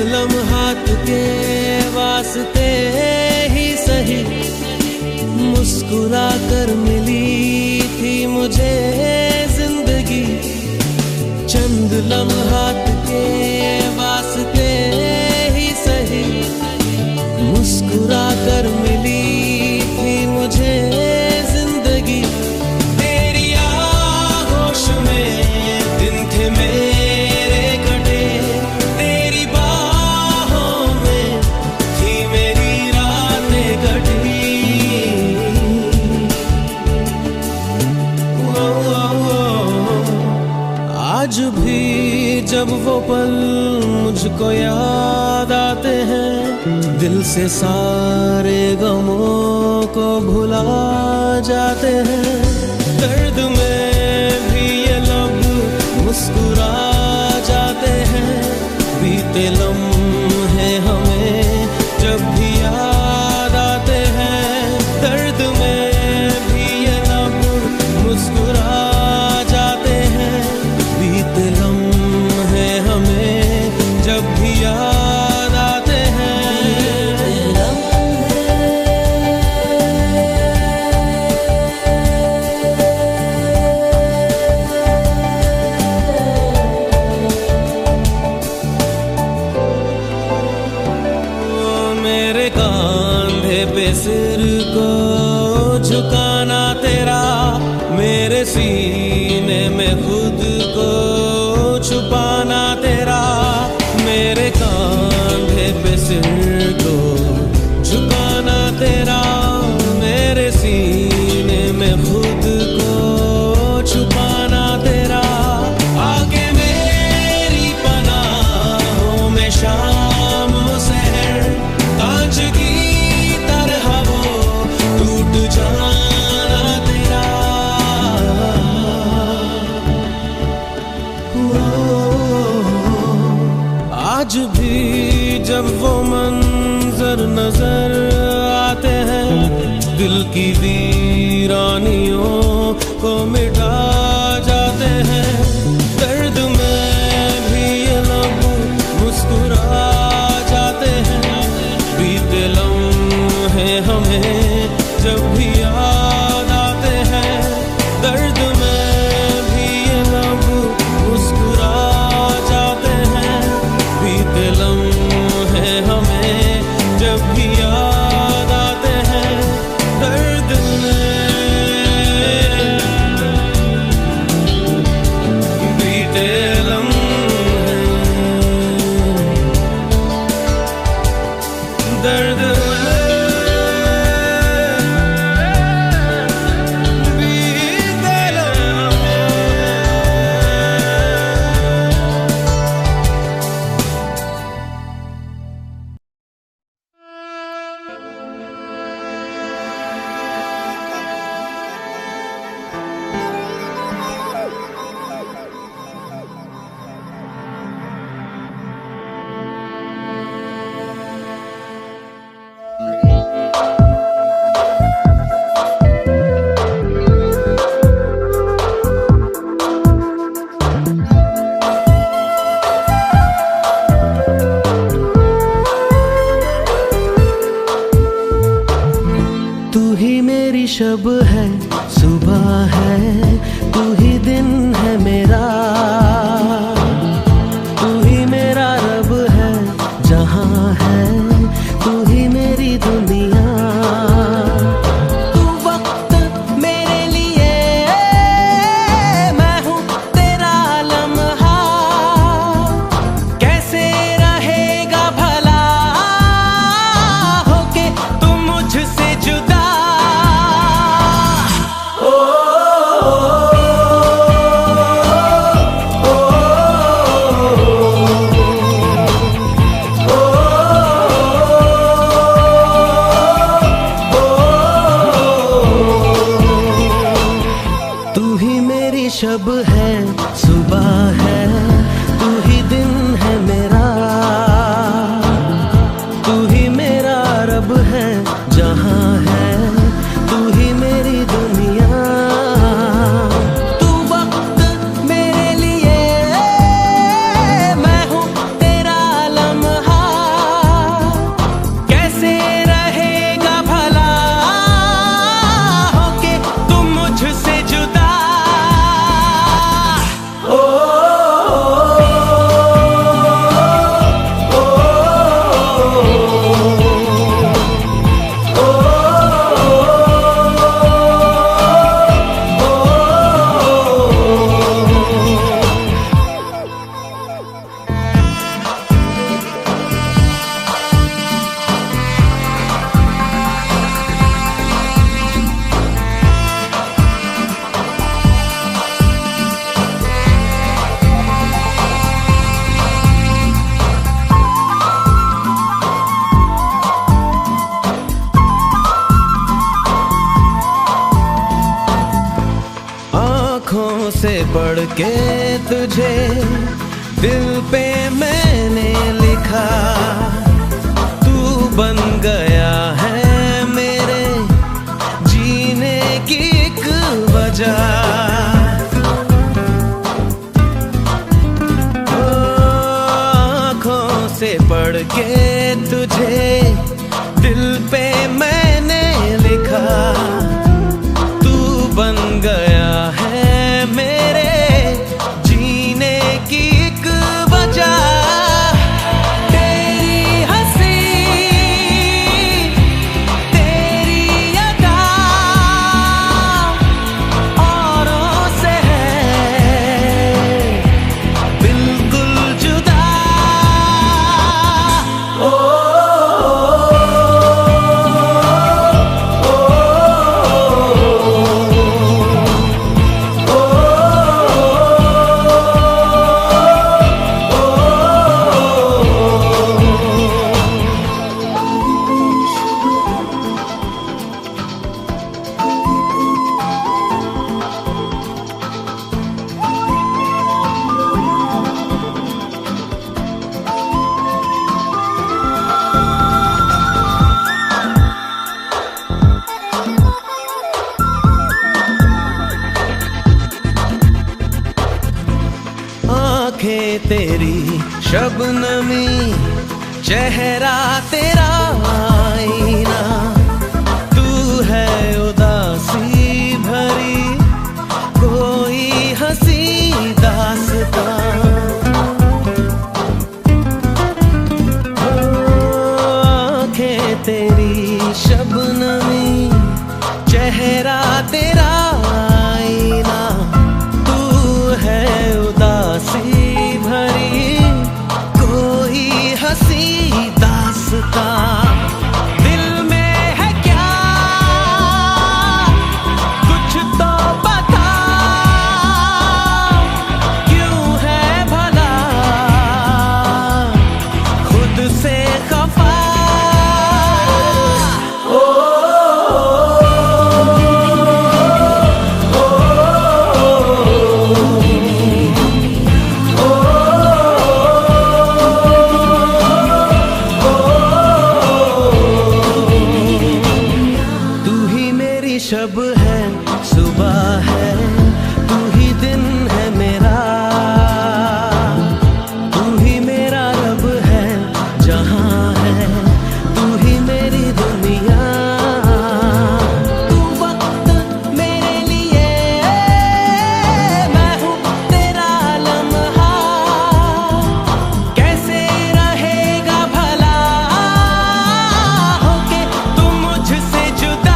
लम्हात के वास्ते ही सही मुस्कुरा कर मिली थी मुझे जिंदगी। चंद लम्हात के वास्ते ही सही मुस्कुरा कर मिली थी मुझे जिंदगी। तेरी आगोश में दिन थे मेरे कटे, तेरी बाहों में थी मेरी रातें कटी। आज भी जब वो पल मुझको याद आते हैं, दिल से सारे गमों को भुला जाते हैं। दर्द में भी ये लब मुस्कुरा जाते हैं। बीते लम्हे हमें जब भी याद आते हैं। दर्द में भी ये लब मुस्कुरा जाते हैं। बीते लम्हे हमें जब भी याद आते हैं। मेरे कांधे पे सिर को झुकाना तेरा, मेरे सीने में खुद को छुपाना तेरा। मेरे कांधे पे सिर को झुकाना तेरा, मेरे सीने में खुद को छुपाना तेरा। आगे मेरी पनाहों में शाम सहर, कांच की तरह वो टूट जाना तेरा। आज भी जब वो मंजर नजर आते हैं, दिल की वीरानियों को मिटा जाते हैं। दर्द में भी ये लब मुस्कुरा जाते हैं। बीते लम्हे हमें जब भी याद आते हैं। दर्द में भी ये लब मुस्कुरा जाते हैं। बीते लम्हे हमें जब भी याद आते हैं। दर्द में से पढ़ के तुझे दिल पे मैंने लिखा, तू बन गया है मेरे जीने की एक वजह। आँखों से पढ़ के तुझे दिल पे मैंने लिखा, तू बन गया है मेरे जीने की एक वजह। तेरी हंसी तेरी अदा औरों से है बिल्कुल जुदा। आँखें तेरी शबनमी, चेहरा तेरा आईना, तू है उदासी भरी कोई हंसी दास्तां। आँखें तेरी शबनमी, चेहरा तेरा आईना, तू है उदासी भरी कोई हंसी दास्तां। दिल में है क्या कुछ तो बता, क्यों है भला खुद से खफा। शब है सुबह है, तू ही दिन है मेरा, तू ही मेरा रब है जहां है, तू ही मेरी दुनिया। तू वक्त मेरे लिए, मैं हूँ तेरा लम्हा, कैसे रहेगा भला होके तू मुझसे जुदा।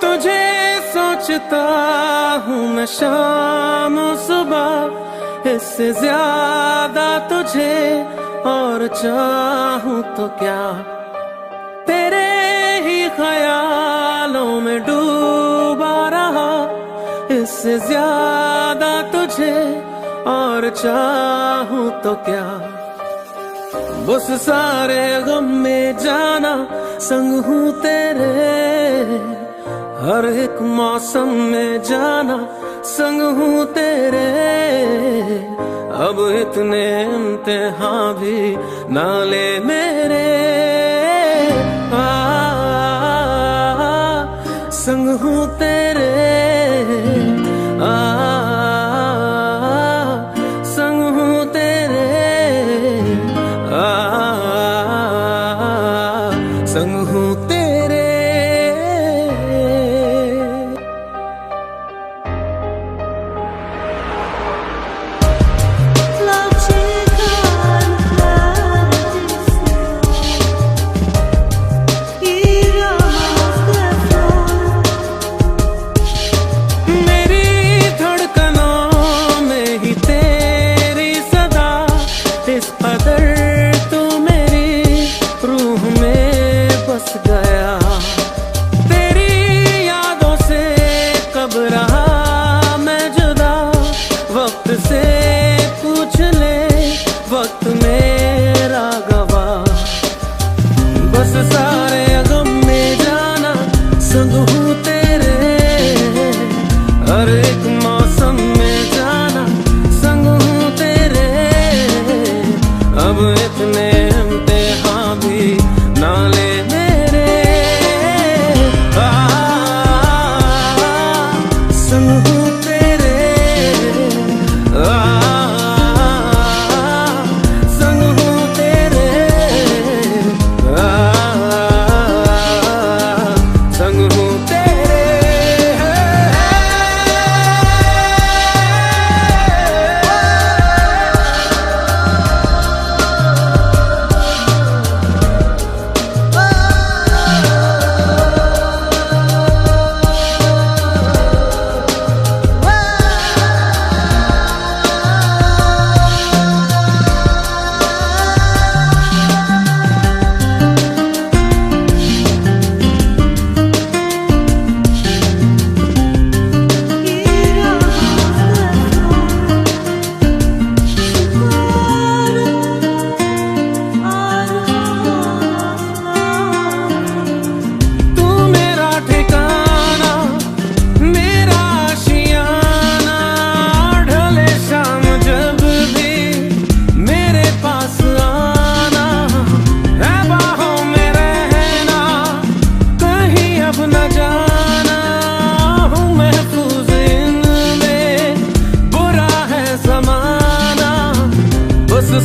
तुझे सोचता हूँ मैं शाम सुबह, इससे ज्यादा तुझे और चाहूँ तो क्या। तेरे ही ख्यालों में डूबा रहा, इससे ज्यादा तुझे और चाहूँ तो क्या। उस सारे गम में जाना संग हूँ तेरे, हर एक मौसम में जाना संग हूँ तेरे। अब इतने इम्तिहान भी ना ले मेरे, संग हूँ तेरे, संग हूँ तेरे, संग हूँ तेरे। एक मौसम में जाना संग हूँ तेरे, अब इतने इम्तिहान भी ना ले मेरे। संग हूँ तेरे, संग हूँ तेरे, संग हूँ तेरे।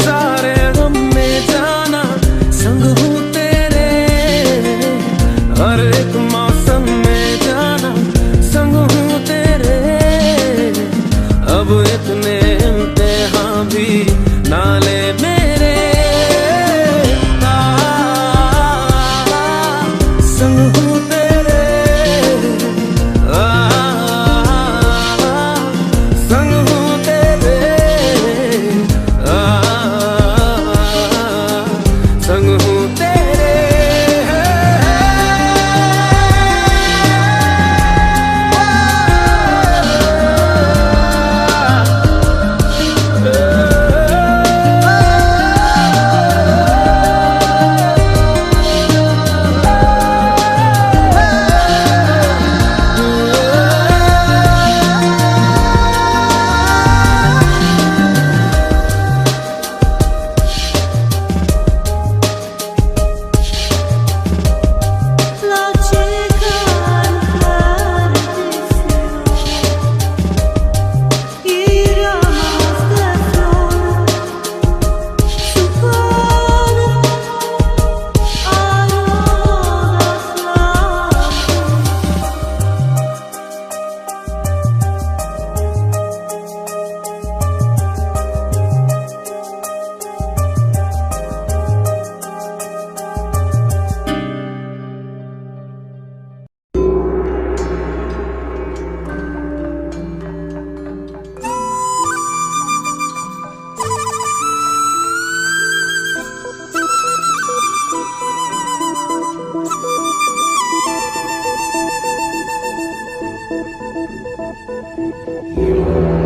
सारे गम में जाना संग हूँ तेरे, हर एक मौसम में जाना संग हूँ तेरे, अब इतने इम्तिहान भी ना ले मेरे। संग हूँ तेरे, संग हूँ तेरे, संग हूँ तेरे। You